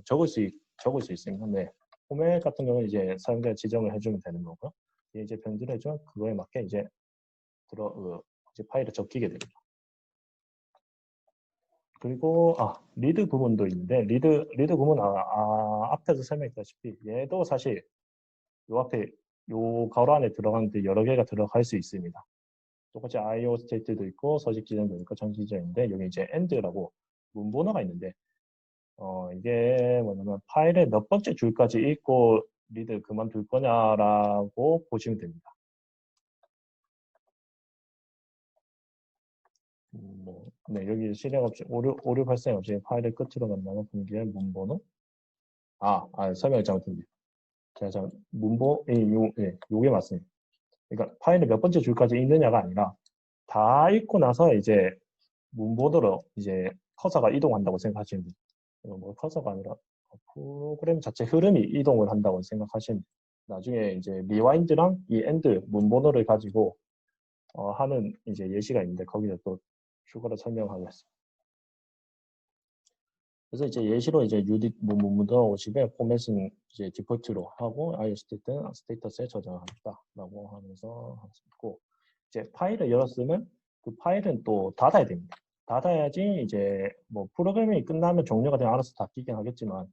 적을 수 있습니다. 네. 포맷 같은 경우는 이제 사용자 지정을 해주면 되는 거고요. 이제 변수를 해주면 그거에 맞게 이제 이제 파일을 적히게 됩니다. 그리고 리드 구문도 있는데 리드 구문 앞에서 설명했다시피 얘도 사실 요 앞에 요 괄호 안에 들어가는데 여러 개가 들어갈 수 있습니다. 똑같이 IO 스테이트도 있고 서식 지정도 있고 장치 지정인데 여기 이제 end라고 문번호가 있는데 이게 뭐냐면 파일의 몇 번째 줄까지 읽고 리드 그만둘 거냐라고 보시면 됩니다. 네, 여기 실행 없이 오류 발생 없이 파일을 끝으로 간다면 분기의 문번호 설명을 잘못했네요. 제가 요게 맞습니다. 그러니까 파일을 몇 번째 줄까지 읽느냐가 아니라 다 읽고 나서 이제 문번호로 이제 커서가 이동한다고 생각하시면 돼요. 뭐 커서가 아니라 프로그램 자체 흐름이 이동을 한다고 생각하시면 돼요. 나중에 이제 리와인드랑 이 엔드 문번호를 가지고 하는 이제 예시가 있는데 거기서 또 추가로 설명하겠습니다. 그래서 이제 예시로 이제 유닛 묻어 50에 포맷은 이제 디폴트로 하고 스테이터스에 저장하겠다라고 하면서 할 수 있고, 이제 파일을 열었으면 그 파일은 또 닫아야 됩니다. 닫아야지 이제 뭐 프로그램이 끝나면 종료가 되면 알아서 닫히긴 하겠지만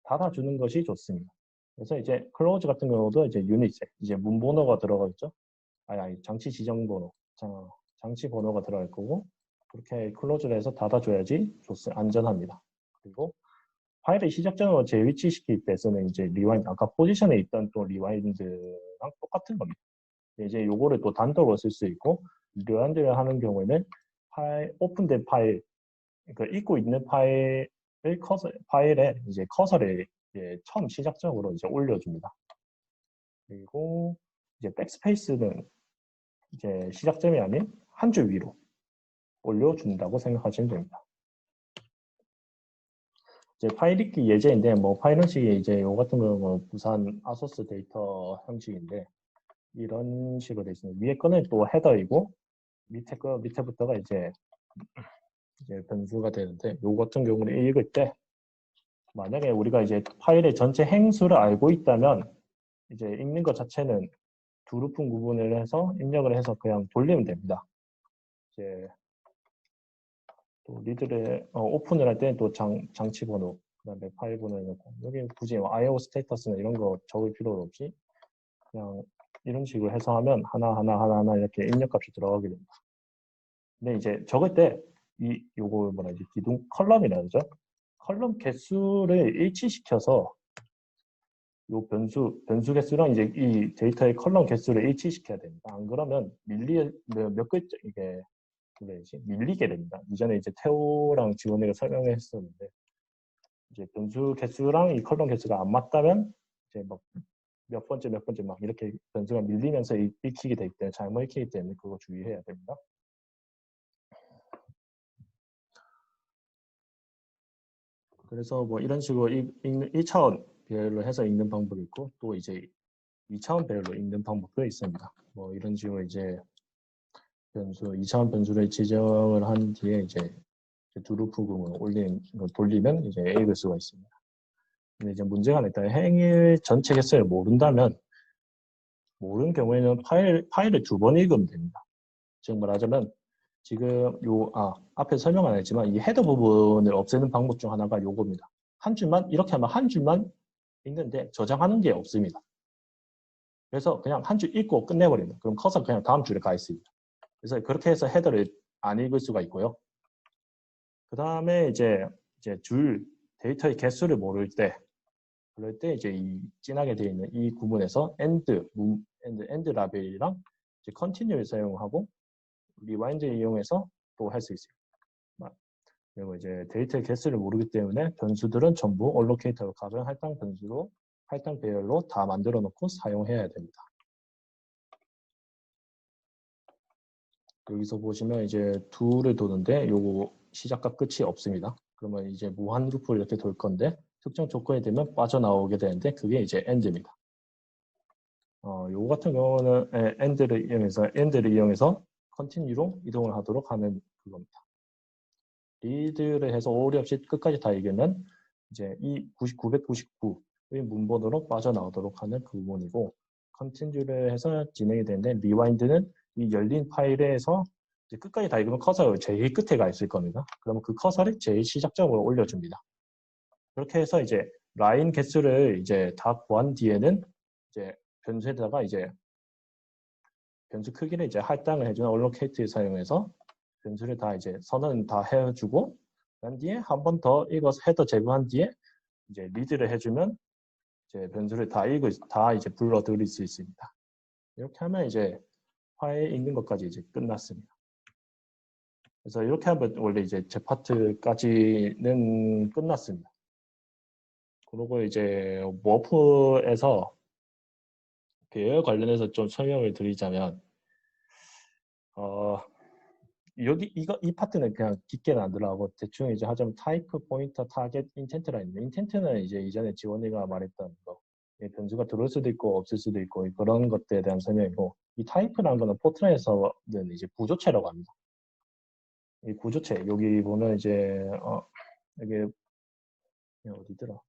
닫아주는 것이 좋습니다. 그래서 이제 클로즈 같은 경우도 이제 유닛에 이제 문 번호가 들어가 있죠. 아니 장치 지정 번호, 장치 번호가 들어갈 거고 그렇게 클로즈를 해서 닫아줘야지 안전합니다. 그리고 파일을 시작점으로 재위치시킬 때서는 이제 리와인드, 아까 포지션에 있던 또 리와인드랑 똑같은 겁니다. 이제 요거를 또 단독으로 쓸 수 있고, 리와인드를 하는 경우에는 오픈된 파일, 그러니까 읽고 있는 파일에 이제 커서를 이제 처음 시작점으로 이제 올려줍니다. 그리고 이제 백스페이스는 이제 시작점이 아닌 한 줄 위로 올려준다고 생각하시면 됩니다. 이제 파일 읽기 예제인데, 뭐 파일 형식이 이제 요 같은 경우는 부산 아소스 데이터 형식인데, 이런 식으로 되어 있습니다. 위에 거는 또 헤더이고, 밑에부터가 이제 변수가 되는데, 요 같은 경우는 읽을 때, 만약에 우리가 이제 파일의 전체 행수를 알고 있다면, 이제 읽는 것 자체는 두 루프 구분을 해서 입력을 해서 그냥 돌리면 됩니다. 이제 또 리드를 오픈을 할 때는 또 장치 번호, 그다음에 파일 번호를 넣고 여기 굳이 IO 스테이터스나 이런 거 적을 필요 없이 그냥 이런 식으로 해서 하면 하나 이렇게 입력값이 들어가게 됩니다. 근데 이제 적을 때 요거 뭐라 하지 기둥 컬럼이라 그러죠. 컬럼 개수를 일치시켜서 요 변수 개수랑 이제 이 데이터의 컬럼 개수를 일치시켜야 됩니다. 안 그러면 몇 글자 이게 뭐지 밀리게 됩니다. 이전에 이제 태호랑 지원이가 설명했었는데 이제 변수 개수랑 이 컬럼 개수가 안 맞다면 이제 막 몇 번째 막 이렇게 변수가 밀리면서 읽히게 되기 때문에 잘못 읽히기 때문에 그거 주의해야 됩니다. 그래서 뭐 이런 식으로 읽는 1차원 배열로 해서 읽는 방법이 있고 또 이제 2차원 배열로 읽는 방법도 있습니다. 뭐 이런 식으로 이제 2차원 변수를 지정을 한 뒤에 이제 두루프 구문을 돌리면 이제 읽을 수가 있습니다. 근데 이제 문제가 있다. 행일 전체 개수를 모르는 경우에는 파일을 두 번 읽으면 됩니다. 즉 말하자면 지금 앞에 설명 안 했지만 이 헤더 부분을 없애는 방법 중 하나가 요겁니다. 이렇게 하면 한 줄만 읽는데 저장하는 게 없습니다. 그래서 그냥 한 줄 읽고 끝내버립니다. 그럼 커서 그냥 다음 줄에 가 있습니다. 그래서 그렇게 해서 헤더를 안 읽을 수가 있고요. 그 다음에 이제 데이터의 개수를 모를 때 그럴 때 이제 이 진하게 되어 있는 이 구문에서 end 라벨이랑 continue를 사용하고 리와인드 이용해서 또 할 수 있어요. 그리고 이제 데이터의 개수를 모르기 때문에 변수들은 전부 allocator 값은 할당 배열로 다 만들어 놓고 사용해야 됩니다. 여기서 보시면 이제 둘을 도는데 요거 시작과 끝이 없습니다. 그러면 이제 무한 루프를 이렇게 돌 건데 특정 조건이 되면 빠져나오게 되는데 그게 이제 end입니다. 요거 같은 경우는 end를 이용해서 continue로 이동을 하도록 하는 그겁니다. 리드를 해서 오류 없이 끝까지 다 읽으면 이제 이 999의 문번호로 빠져나오도록 하는 그 부분이고 continue를 해서 진행이 되는데 rewind는 이 열린 파일에서 이제 끝까지 다 읽으면 커서가 제일 끝에 가 있을 겁니다. 그러면 그 커서를 제일 시작점으로 올려줍니다. 그렇게 해서 이제 라인 개수를 이제 다 구한 뒤에는 이제 변수에다가 이제 변수 크기를 이제 할당을 해주는 allocate를 사용해서 변수를 다 이제 선언 다 해주고 난 뒤에 한 번 더 읽어서 헤더 제거한 뒤에 이제 리드를 해주면 이제 변수를 다 이제 불러들일 수 있습니다. 이렇게 하면 이제 파일 읽는 것까지 이제 끝났습니다. 그래서 이렇게 하면 원래 이제 제 파트까지는 끝났습니다. 그리고 이제 워프에서 배열 관련해서 좀 설명을 드리자면 이 파트는 그냥 깊게는 안 들어가고 대충 이제 하자면 타이프, 포인터, 타겟, 인텐트라 있는데 인텐트는 이제 이전에 지원이가 말했던 거 변수가 들어올 수도 있고 없을 수도 있고 그런 것들에 대한 설명이고 이 타이프라는 거는 포트란에서는 이제 구조체라고 합니다. 이 구조체 여기 보면 이제 이게 어디더라?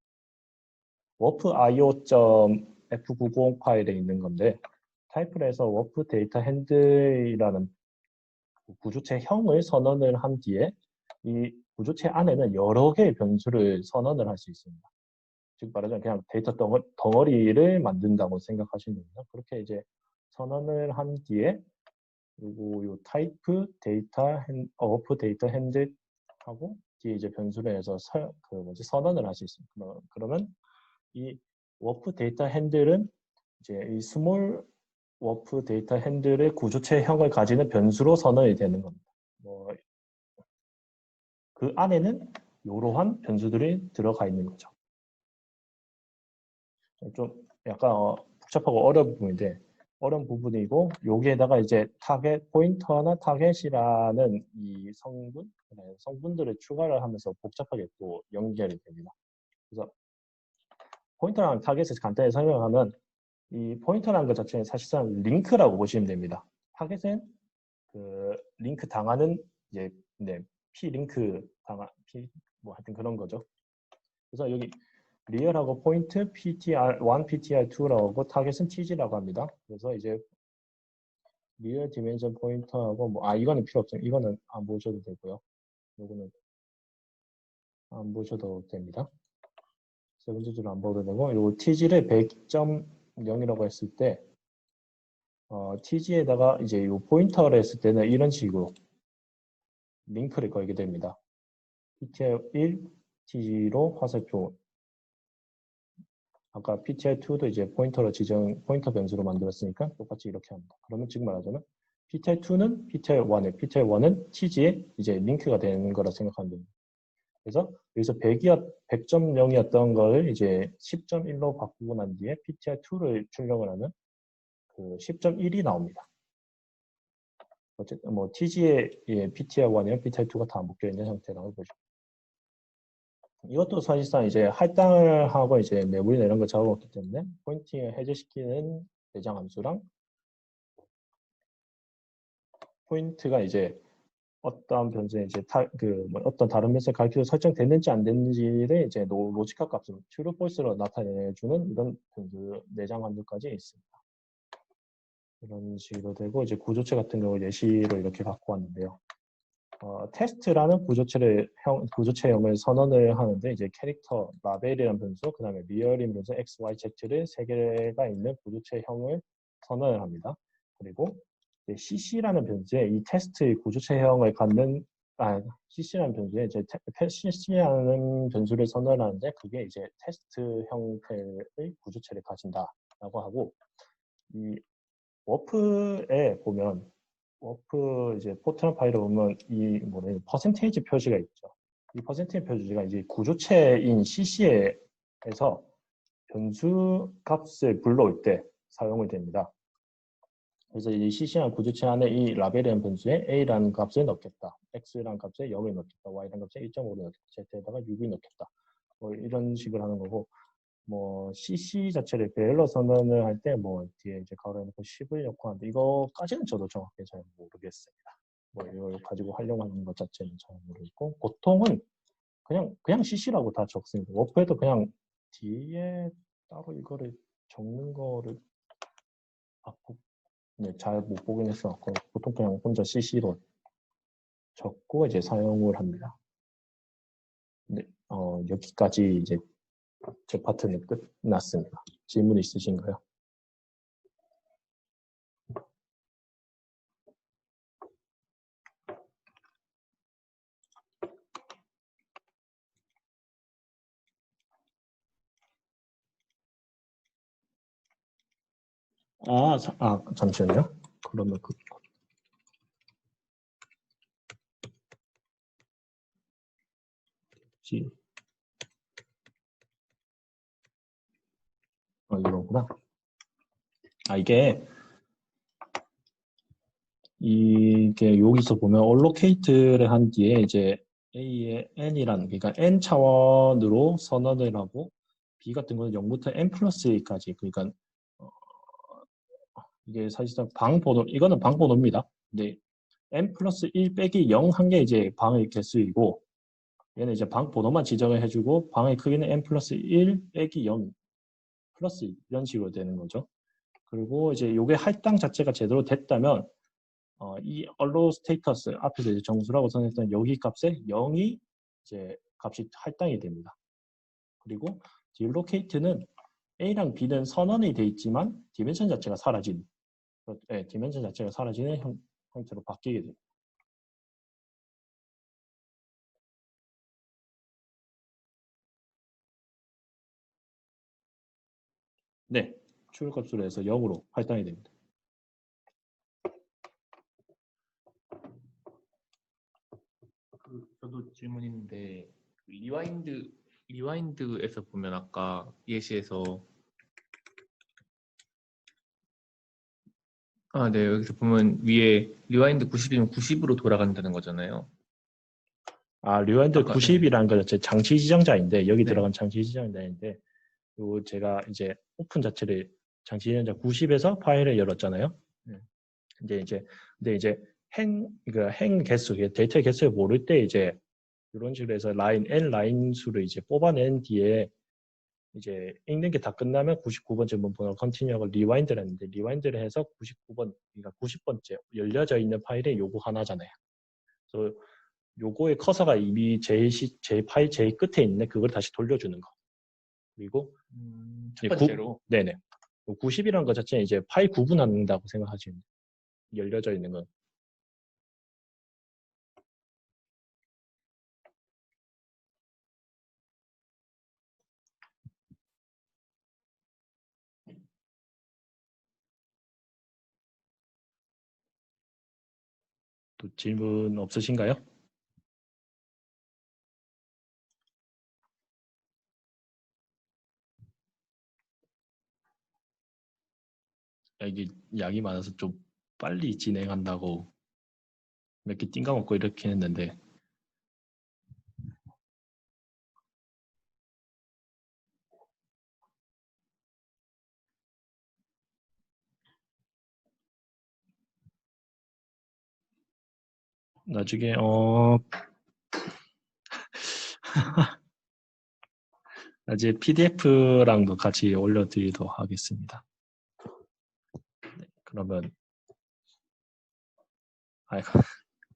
warp.io.f990 파일에 있는 건데 타입을 해서 warp 데이터 핸들이라는 구조체형을 선언을 한 뒤에 이 구조체 안에는 여러 개의 변수를 선언을 할 수 있습니다. 즉 말하자면 그냥 데이터 덩어리를 만든다고 생각하시면 됩니다. 그렇게 이제 선언을 한 뒤에 그리고 요 타입 데이터 워프 데이터 핸들하고 뒤에 이제 변수를 해서 선언을 할 수 있습니다. 그러면 이 워프 데이터 핸들은 이제 이 스몰 워프 데이터 핸들의 구조체형을 가지는 변수로 선언이 되는 겁니다. 그 안에는 이러한 변수들이 들어가 있는 거죠. 좀 약간 복잡하고 어려운 부분인데 어려운 부분이고 여기에다가 이제 타겟 포인터나 타겟이라는 이 성분들을 추가를 하면서 복잡하게 또 연결이 됩니다. 그래서 포인터랑 타겟을 간단히 설명하면 이 포인터라는 것 자체는 사실상 링크라고 보시면 됩니다. 타겟은 그 링크 당하는 이제 P 링크 P 뭐 하여튼 그런 거죠. 그래서 여기 리얼하고 포인트 PTR1, PTR2라고 하고 타겟은 TG라고 합니다. 그래서 이제 리얼 디멘전 포인터하고 이거는 필요 없어요. 이거는 안 보셔도 되고요. 이거는 안 보셔도 됩니다. 세 번째 줄은 안 보셔도 되고 요 TG를 100.0이라고 했을 때 TG에다가 이제 요 포인터를 했을 때는 이런 식으로 링크를 걸게 됩니다. PTR1 TG로 화살표 아까 PTR2도 이제 포인터 변수로 만들었으니까 똑같이 이렇게 합니다. 그러면 지금 말하자면 PTR2는 PTR1은 TG에 이제 링크가 되는 거라 생각하면 됩니다. 그래서 여기서 100.0이었던 거를 이제 10.1로 바꾸고 난 뒤에 PTR2를 출력을 하면 그 10.1이 나옵니다. 어쨌든 TG에 PTR1이랑 PTR2가 다 묶여 있는 상태라고 보시면. 이것도 사실상 이제 할당을 하고 이제 메모리나 이런 걸 잡아먹기 때문에 포인팅을 해제시키는 내장 함수랑 포인트가 이제 어떤 변수에 이제 어떤 다른 변수에 가르쳐서 설정됐는지 안 됐는지를 이제 로지컬 값을 true, false로 나타내주는 이런 변수 내장 함수까지 있습니다. 이런 식으로 되고 이제 구조체 같은 경우 예시로 이렇게 갖고 왔는데요. 테스트라는 구조체형을 선언을 하는데 이제 캐릭터, 라벨이라는 변수, 그 다음에 리얼인 변수 x, y, z를 세 개가 있는 구조체형을 선언을 합니다. 그리고 cc라는 변수에 이 테스트의 구조체형을 갖는 cc라는 변수에 이제 cc라는 변수를 선언하는데 그게 이제 테스트 형태의 구조체를 가진다라고 하고 이 워프에 보면 워프 이제 포트런 파일에 보면 이 퍼센테이지 표시가 있죠. 이 퍼센테이지 표시가 이제 구조체인 cc에서 변수 값을 불러올 때 사용이 됩니다. 그래서 이 cc라는 구조체 안에 이 라벨이라는 변수에 a라는 값을 넣겠다. x라는 값에 0을 넣겠다. y라는 값에 1.5를 넣겠다. z에다가 6을 넣겠다. 이런 식으로 하는 거고 cc 자체를 배열로 선언을 할 때 뒤에 이제 가로에 놓고 10을 넣고 하는데 이거까지는 저도 정확히 잘 모르겠습니다. 이걸 가지고 하려고 하는 것 자체는 잘 모르겠고 보통은 그냥 cc라고 다 적습니다. 워프에도 그냥 뒤에 따로 이거를 적는 거를 잘 못 보긴 했어. 보통 그냥 혼자 cc로 적고 이제 사용을 합니다. 네, 여기까지 이제 제 파트는 끝났습니다. 질문 있으신가요? 잠시만요. 그러면 이거구나. 이게 여기서 보면 allocate를 한 뒤에 이제 A의 n이라는 그러니까 n 차원으로 선언을 하고 B 같은 거는 0부터 n 플러스 1까지 그러니까 이게 사실상 방번호 이거는 방번호입니다. 근데 n 플러스 1 빼기 0 한 게 이제 방의 개수이고 얘는 이제 방 번호만 지정을 해주고 방의 크기는 n 플러스 1 빼기 0 플러스 2 이런 식으로 되는 거죠. 그리고 이제 요게 할당 자체가 제대로 됐다면 이 allow status 앞에서 이제 정수라고 선했던 여기 값에 0이 이제 값이 할당이 됩니다. 그리고 delocate는 A랑 B는 선언이 돼 있지만 디멘션 자체가 사라진, 네, 디멘션 자체가 사라지는 형태로 바뀌게 됩니다. 네, 출력값으로 해서 0으로 할당이 됩니다. 저도 질문 있는데 리와인드에서 보면 아까 예시에서 네, 여기서 보면 위에 리와인드 90이면 90으로 돌아간다는 거잖아요. 리와인드 90이라는 건 제 장치 지정자인데 여기 네. 들어간 장치 지정자인데 요 제가 이제 오픈 자체를 장치 지정자 90에서 파일을 열었잖아요. 근데 이제 행 개수, 데이터 개수를 모를 때 이제 이런 식으로 해서 n 라인 수를 이제 뽑아낸 뒤에 이제 읽는 게 다 끝나면 99번째 문번호를 컨티뉴하고 리와인드를 했는데 리와인드를 해서 99번, 그러니까 90번째 열려져 있는 파일이 요거 하나잖아요. 그래서 요거의 커서가 이미 제 파일 제일 끝에 있는 그걸 다시 돌려주는 거. 그리고 첫 번째로 네네. 90이라는 것 자체는 이제 파일 구분한다고 생각하시면 돼요. 열려져 있는 건. 또 질문 없으신가요? 이게 양이 많아서 좀 빨리 진행한다고 몇 개 띵가먹고 이렇게 했는데 나중에 나중에 PDF랑도 같이 올려드리도록 하겠습니다. 네, 그러면 아이고,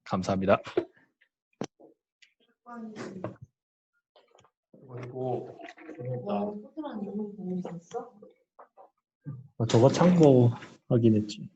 감사합니다. 그리고 저거 참고하긴 했지.